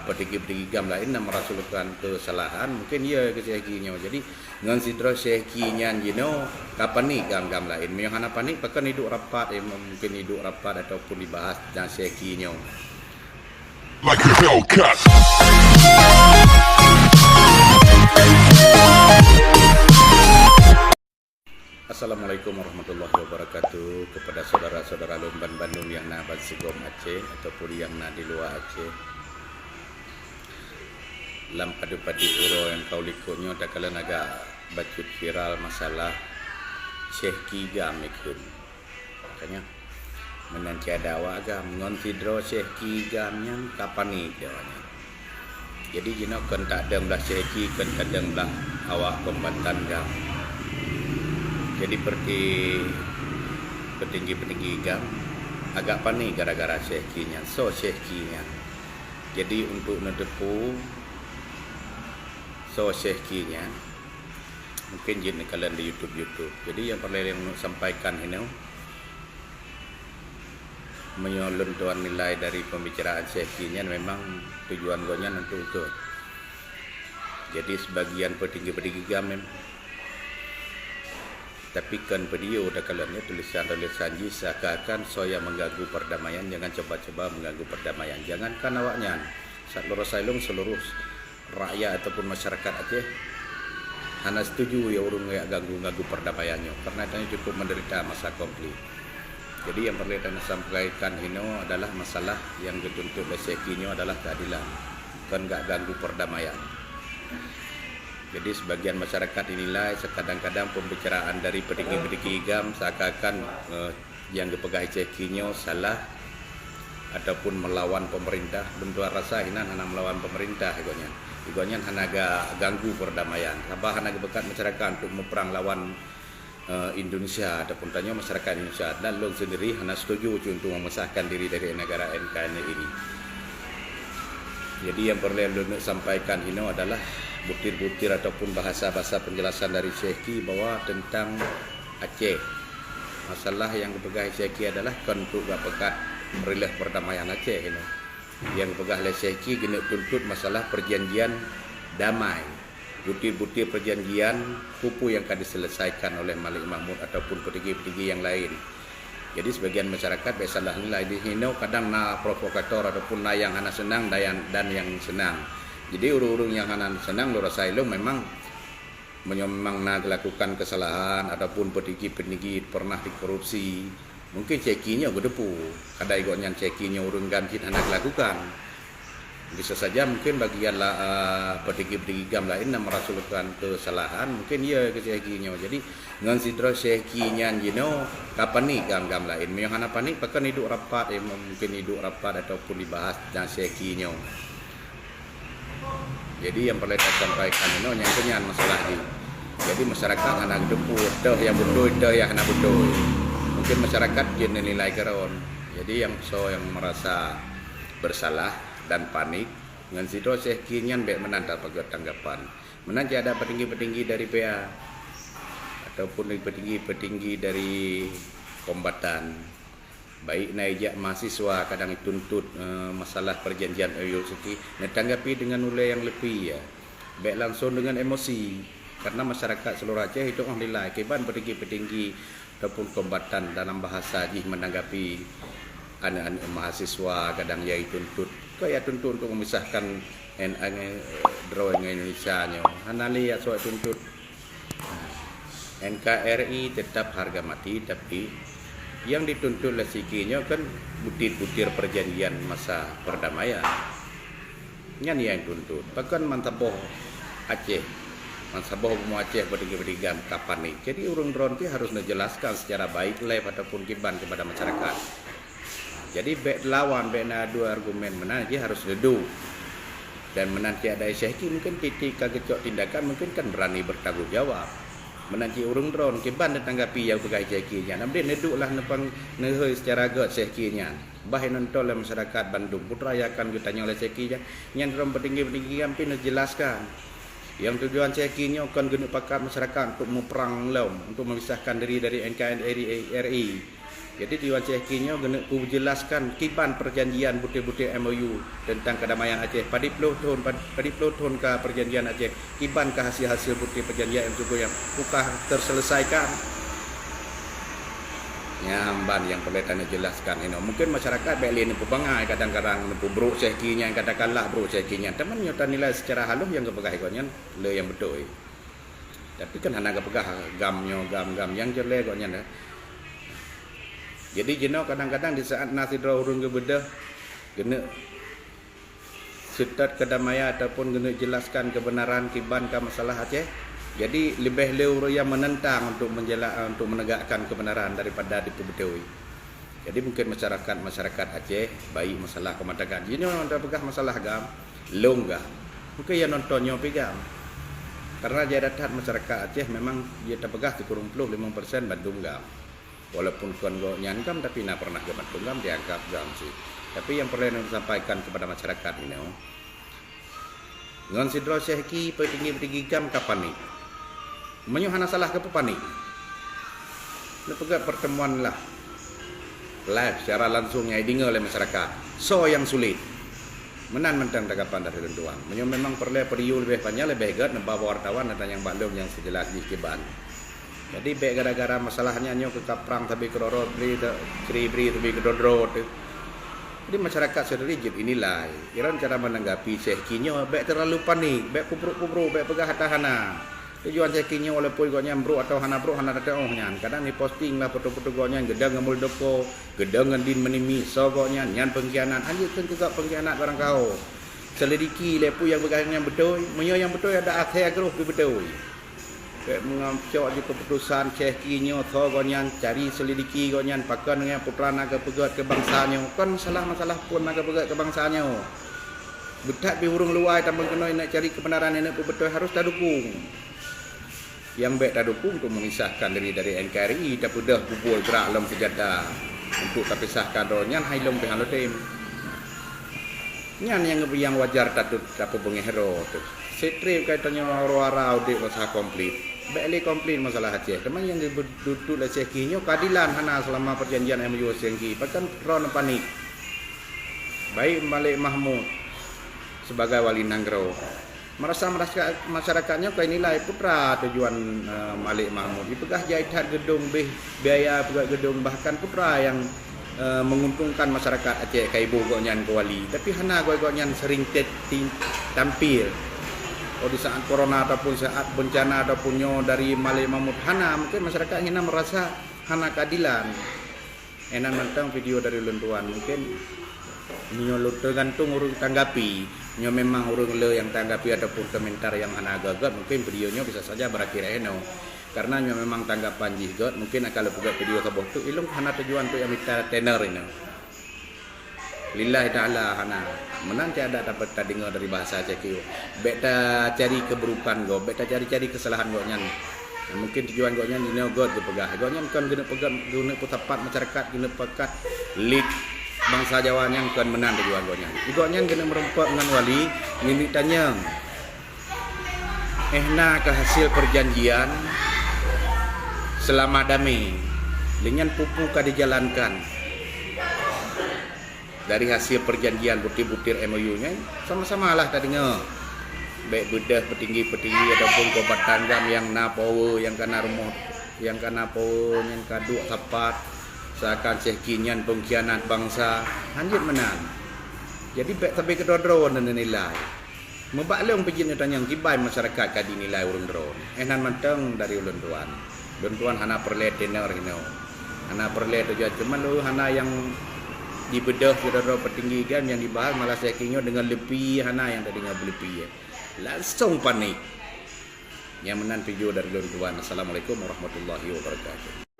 Petinggi-petinggi gam lain nak merasukkan kesalahan mungkin ia kesekinya jadi ngan sidro sekinya jino kapan ni gam-gam lain yang hana panik pakan hidup rapat mungkin hidup rapat ataupun dibahas dan sekinya like a Hellcat. Assalamualaikum warahmatullahi wabarakatuh kepada saudara-saudara Lumban Bandung yang na Sigom Aceh ataupun yang na di luar Aceh. Lam padu-padi puro yang kau likutnya tak kala naga bacut viral masalah Syekh Kigam ikut. Makanya menanti ada wagam ngonsidro Syekh Kigam yang kapan ni jawanya. Jadi jino kan tak ada belah Syekh kan tak ada belah awak kombatan gam. Jadi seperti petinggi-petinggi gam agak panik gara-gara Syekhinya. So Syekhinya. Jadi untuk nedepu so Syekhinya mungkin jenis kalian di YouTube. Jadi yang perlu yang sampaikan ini menyolong tuan nilai dari pembicaraan Syekhinya memang tujuan gonya untuk itu. Jadi sebagian petinggi-petinggi gam tapi kan video dah kalanya tulisan-tulisan seakan-akan saya mengganggu perdamaian. Jangan coba-coba mengganggu perdamaian. Jangankan awaknya, saat lurus sailung seluruh rakyat ataupun masyarakat Aceh hanya setuju ya urung ya ganggu perdamaiannya karena dia cukup menderita masa konflik. Jadi yang perlu saya sampaikan ini adalah masalah yang dituntut oleh Syekhinya adalah keadilan, kan enggak ganggu perdamaian. Jadi sebagian masyarakat dinilai kadang-kadang pembicaraan dari petinggi-petinggi gam seakan-akan yang dipegang Syekhinya salah ataupun melawan pemerintah. Bentuk rasa ini hanya melawan pemerintah igonya hanya ganggu perdamaian. Sabah hanya bekat masyarakat untuk memperang lawan Indonesia ataupun tanya masyarakat Indonesia dan long sendiri hanya setuju untuk memisahkan diri dari negara NKRI ini. Jadi yang perlu saya sampaikan ini adalah butir-butir ataupun bahasa-bahasa penjelasan dari Syekhi bahwa tentang Aceh. Masalah yang dipegang Syekhi adalah untuk pekat merilah perdamaian Aceh ini. Yang dipegang oleh Syekhi kena tuntut masalah perjanjian damai. Butir-butir perjanjian kupu yang akan diselesaikan oleh Malik Mahmud ataupun petinggi-petinggi yang lain. Jadi sebagian masyarakat biasalah nilai di sini kadang na provokator ataupun na yang hana senang dan yang senang. Jadi urung-urung yang hana senang lurus sailung memang nak lakukan kesalahan ataupun petinggi-petinggi pernah dikorupsi. Mungkin Syekhinya gedepu. Kada igotnya Syekhinya urung ganti hana lakukan. Bisa saja mungkin bagian petinggi-petinggi gam lain yang merasukkan kesalahan mungkin ia ke Syekhinya. Jadi ngan sidro Syekhinya jino kapan ni gam-gam lain yang hana panik pakan hidup rapat mungkin hidup rapat ataupun dibahas dan Syekhinya. Jadi yang perlu saya sampaikan ini yang kenyan masalah ini. Jadi masyarakat hana depu dah yang betul dah yang hana betul. Mungkin masyarakat jenis nilai keron. Jadi yang merasa bersalah dan panik dengan situ Syekhinya baik menantar pagar tanggapan. Menanti ada petinggi-petinggi dari PA ataupun petinggi-petinggi dari kombatan. Baik naijak mahasiswa kadang dituntut masalah perjanjian universiti ditanggapi dengan nilai yang lebih ya. Baik langsung dengan emosi karena masyarakat seluruh Aceh itu nilai keban petinggi-petinggi ataupun kombatan dalam bahasa jih menanggapi anak-anak mahasiswa kadang ia tuntut tuntut untuk memisahkan drawing Indonesia nya. Hana lihat soal tuntut NKRI tetap harga mati tapi yang dituntut oleh Syekhinya kan butir-butir perjanjian masa perdamaian. Yang yang tuntut. Bahkan mantaboh Aceh, mantaboh semua Aceh petinggi-petinggi kapan nih. Jadi urung dronti harus menjelaskan secara baik live ataupun kiban kepada masyarakat. Jadi baik lawan baik dua argumen mana dia harus ledu. Dan menanti ada Syekhi mungkin titik kagecok tindakan mungkin kan berani bertanggung jawab. Menanti urung drone kiban ditanggapi yang pegai Syekhinya. Nampak neduklah nepang nehoi secara agak Syekhinya. Bahai nonton oleh masyarakat Bandung putra akan ditanya oleh Syekhinya. Yang dalam petinggi-petinggi hampir jelaskan. Yang tujuan Syekhinya akan guna pakat masyarakat untuk memperang lawan untuk memisahkan diri dari NKRI. Jadi Dewan CHK-nya kena jelaskan kiban perjanjian butir-butir MOU tentang kedamaian Aceh. Pada 10 tahun ke perjanjian Aceh, kiban ke hasil-hasil butir perjanjian yang juga yang bukan terselesaikan. Nyamban yang perlu tanya jelaskan ini. Mungkin masyarakat baik lain berbangai kadang-kadang bro CHK-nya yang katakanlah bro CHK-nya. Teman nyata nilai secara halus yang kepegah ikutnya le yang betul. Tapi kan hanya kepegah gam yang jelek ikutnya dah. Jadi jenuh kadang-kadang di saat nasi draw urung ke bedah kena setat kedamaian ataupun kena jelaskan kebenaran kiban ke masalah Aceh. Jadi lebih leu yang menentang untuk menegakkan kebenaran daripada diperbetul. Jadi mungkin masyarakat Aceh baik masalah kemantakan. Jenuh anda pegah masalah gam longga. Mungkin yang nontonnya pegang. Karena jadatan masyarakat Aceh memang dia terpegah 35% Bandung gam. Walaupun kon go nyangkam tapi nak pernah ke Bandung gam dianggap gam sih. Tapi yang perlu disampaikan kepada masyarakat ini, ngon sidro CHK petinggi gam kapan ni? Menyuhana salah ke panik. Lepegak pertemuan lah live secara langsungnya dengar oleh masyarakat. So yang sulit. Menan mentang tanggapan dari rentuan. Memang perlu periu lebih panjang lebih hebat membawa wartawan dan yang balong yang sejelas di kiban. Jadi baik gara-gara masalahnya nyo ke kaprang tapi keroro beri tapi kedodro. Jadi masyarakat sedikit inilah iran cara menanggapi CHK-nya baik terlalu panik, baik kubruk-kubruk, baik pegah hatahana. Tujuan CHK-nya walaupun gonya bro atau hana datang nyan. Kadang ni posting lah foto-foto gonya gedang ngemul doko, gedang ngandin menimi so gonya nyan pengkhianat. Anjir kan juga pengkhianat barang kau. Selidiki lepu yang bergayanya betul, menyo yang betul ada akhir agro betul. Kayak mengamcok di keputusan CHK-nya tho gonyan cari selidiki gonyan pakan dengan putra naga pegat kebangsanya kan masalah pun naga pegat kebangsanya betat di urung luai tambang kenoi nak cari kebenaran ini betul harus tak dukung yang baik tak dukung untuk memisahkan diri dari NKRI tapi dah kubul gerak lem sejadah untuk terpisahkan ronyan hai lem pihak tim nyan yang wajar tak pengehero tu setrip kaitannya orang-orang audit masa komplit baiklah komplain masalah Aceh. Teman yang duduk di CHK-nya keadilan hana selama perjanjian MOU CHK. Bahkan ron panik. Baik Malik Mahmud sebagai wali Nanggro. Merasa masyarakatnya kau nilai putra tujuan Malik Mahmud. Dipegah jahitan gedung biaya pegah gedung bahkan putra yang menguntungkan masyarakat Aceh kaibu gonyan ke wali. Tapi hana gonyan sering tampil. Oh di saat corona ataupun saat bencana ataupun dari Malik Mahmud hana mungkin masyarakat hina merasa hana keadilan. Enak mentang video dari lentuan mungkin nyo tergantung urung tanggapi. Nyo memang urung le yang tanggapi ataupun komentar yang hana gagat mungkin videonya bisa saja berakhir eno. Karena nyo memang tanggapan jigot mungkin kalau buat video kabeh tu ilung hana tujuan tu yang minta tenor ini. Lillahi ta'ala hana menanti ada dapat dengar dari bahasa CHK beta cari keburukan go beta cari kesalahan go nyan mungkin tujuan go nyan ini god dipegah go nyan kan guna pegang guna putapat masyarakat guna pekat lik bangsa Jawa yang kan menang tujuan go nyan go nyan guna merempat dengan wali ini tanya ehna ke hasil perjanjian selama damai dengan pupu ka dijalankan dari hasil perjanjian butir-butir MOU-nya sama-sama lah tak dengar baik bedah petinggi-petinggi ataupun kobat tanggam yang napowe yang kena rumah yang kena powe yang kaduk tepat seakan CHK-nya pengkhianat bangsa anjir menang jadi baik sampai ke dodron dan nilai membaklong pejin tanya kibai masyarakat kadi nilai urun dron enan manteng dari ulun tuan hana perle tenor hino hana perle tujuan cuma lu hana yang dibedah saudara petinggi kan yang dibahas malah CHK-nya dengan lebih hana yang tadi enggak lebih langsung panik yang menan video dari Tuan. Assalamualaikum warahmatullahi wabarakatuh.